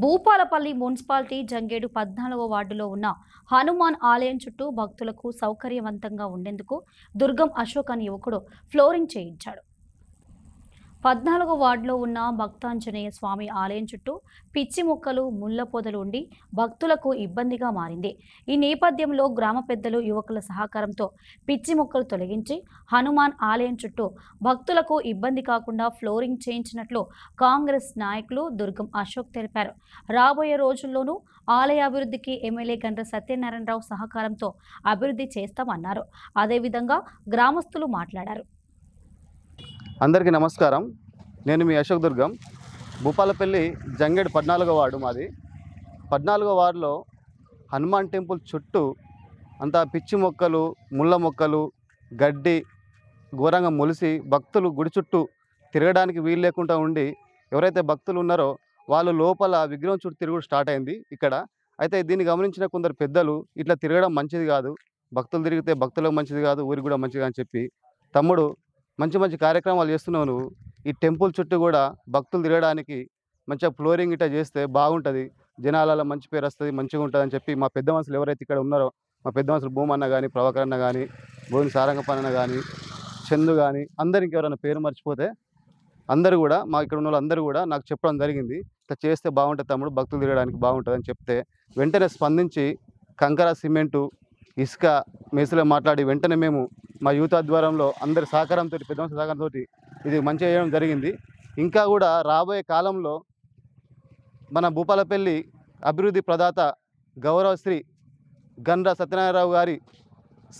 Bhupalpally municipality Jangedu 14వ వార్డులో ఉన్న హనుమాన్ ఆలయం చుట్టూ భక్తులకు సౌకర్యవంతంగా ఉండేందుకు దుర్గం అశోక్ అనే యువకుడు ఫ్లోరింగ్ చేయించాడు. 14వ వార్డులో ఉన్న భక్తాంజనేయ స్వామి ఆలయం చుట్టూ పిచ్చి మొక్కలు, ముళ్ల పొదలు ఉండి భక్తులకు ఇబ్బందిగా మారింది. ఈ నేపథ్యంలో గ్రామ పెద్దలు, యువకుల సహకారంతో పిచ్చి మొక్కలు తొలగించి హనుమాన్ ఆలయం చుట్టూ భక్తులకు ఇబ్బంది కాకుండా ఫ్లోరింగ్ చేయించినట్లు కాంగ్రెస్ నాయకులు దుర్గం అశోక్ తెలిపారు. రాబోయే రోజుల్లోనూ ఆలయ అభివృద్ధికి ఎమ్మెల్యే గండ్ర సత్యనారాయణరావు సహకారంతో అభివృద్ధి చేస్తామన్నారు. అదేవిధంగా గ్రామస్తులు మాట్లాడారు. అందరికీ నమస్కారం. నేను మీ అశోక్ దుర్గం. భూపాలపల్లి జంగేడు 14వ వార్డు మాది. 14వ వార్డులో హనుమాన్ టెంపుల్ చుట్టూ అంతా పిచ్చి మొక్కలు, ముళ్ళ మొక్కలు, గడ్డి ఘోరంగా మొలిసి భక్తులు గుడి చుట్టూ తిరగడానికి వీలు లేకుండా ఉండి, ఎవరైతే భక్తులు ఉన్నారో వాళ్ళు లోపల విగ్రహం చుట్టూ తిరుగుడు స్టార్ట్ అయింది ఇక్కడ. అయితే దీన్ని గమనించిన కొందరు పెద్దలు ఇట్లా తిరగడం మంచిది కాదు, భక్తులు తిరిగితే భక్తులకు మంచిది కాదు, ఊరికి కూడా మంచిది అని చెప్పి, తమ్ముడు మంచి మంచి కార్యక్రమాలు చేస్తున్నావు నువ్వు, ఈ టెంపుల్ చుట్టూ కూడా భక్తులు తిరగడానికి మంచిగా ఫ్లోరింగ్ ఇట్లా చేస్తే బాగుంటుంది, జనాలలో మంచి పేరు వస్తుంది, మంచిగా ఉంటుంది అని చెప్పి మా పెద్ద మనుషులు ఎవరైతే ఇక్కడ ఉన్నారో, మా పెద్ద మనుషులు భూమన్న కానీ, ప్రభాకర్ అన్న కానీ, భూమి సారంగపన్న కానీ, చందు కానీ, అందరికి ఎవరైనా పేరు మర్చిపోతే అందరూ కూడా, మా ఇక్కడ ఉన్న వాళ్ళందరూ కూడా నాకు చెప్పడం జరిగింది, ఇట్లా చేస్తే బాగుంటుంది తమ్ముడు, భక్తులు తిరగడానికి బాగుంటుంది అని చెప్తే వెంటనే స్పందించి కంకర, సిమెంటు, ఇసుక, మేసులో మాట్లాడి వెంటనే మేము మా యూత్ ఆధ్వర్యంలో అందరి సహకారంతో, పెద్ద మనుషుల సహకారంతో ఇది మంచిగా చేయడం జరిగింది. ఇంకా కూడా రాబోయే కాలంలో మన భూపాలపల్లి అభివృద్ధి ప్రదాత గౌరవశ్రీ గండ్ర సత్యనారాయణరావు గారి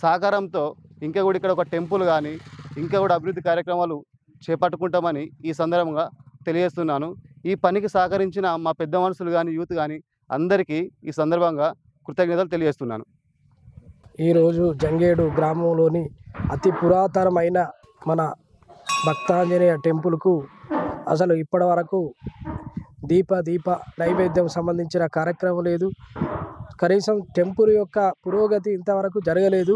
సహకారంతో ఇంకా కూడా ఇక్కడ ఒక టెంపుల్ కానీ ఇంకా కూడా అభివృద్ధి కార్యక్రమాలు చేపట్టుకుంటామని ఈ సందర్భంగా తెలియజేస్తున్నాను. ఈ పనికి సహకరించిన మా పెద్ద మనుషులు కానీ, యూత్ కానీ అందరికీ ఈ సందర్భంగా కృతజ్ఞతలు తెలియజేస్తున్నాను. ఈరోజు జంగేడు గ్రామంలోని అతి పురాతనమైన మన భక్తాంజనేయ టెంపుల్కు అసలు ఇప్పటి వరకు దీప నైవేద్యం సంబంధించిన కార్యక్రమం లేదు. కనీసం టెంపుల్ యొక్క పురోగతి ఇంతవరకు జరగలేదు.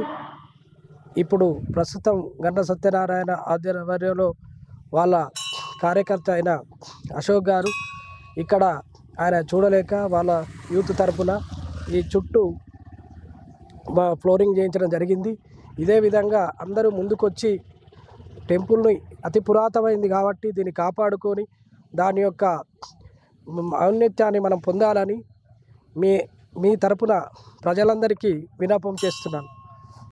ఇప్పుడు ప్రస్తుతం గండ్ర సత్యనారాయణ ఆధ్వర్యంలో వాళ్ళ కార్యకర్త అయిన అశోక్ గారు ఇక్కడ ఆయన చూడలేక వాళ్ళ యూత్ తరపున ఈ చుట్టూ ఫ్లోరింగ్ చేయించడం జరిగింది. ఇదే విధంగా అందరూ ముందుకొచ్చి టెంపుల్ని అతి పురాతనమైంది కాబట్టి దీన్ని కాపాడుకొని దాని యొక్క ఔన్నత్యాన్ని మనం పొందాలని మీ తరపున ప్రజలందరికీ విన్నపం చేస్తున్నాను.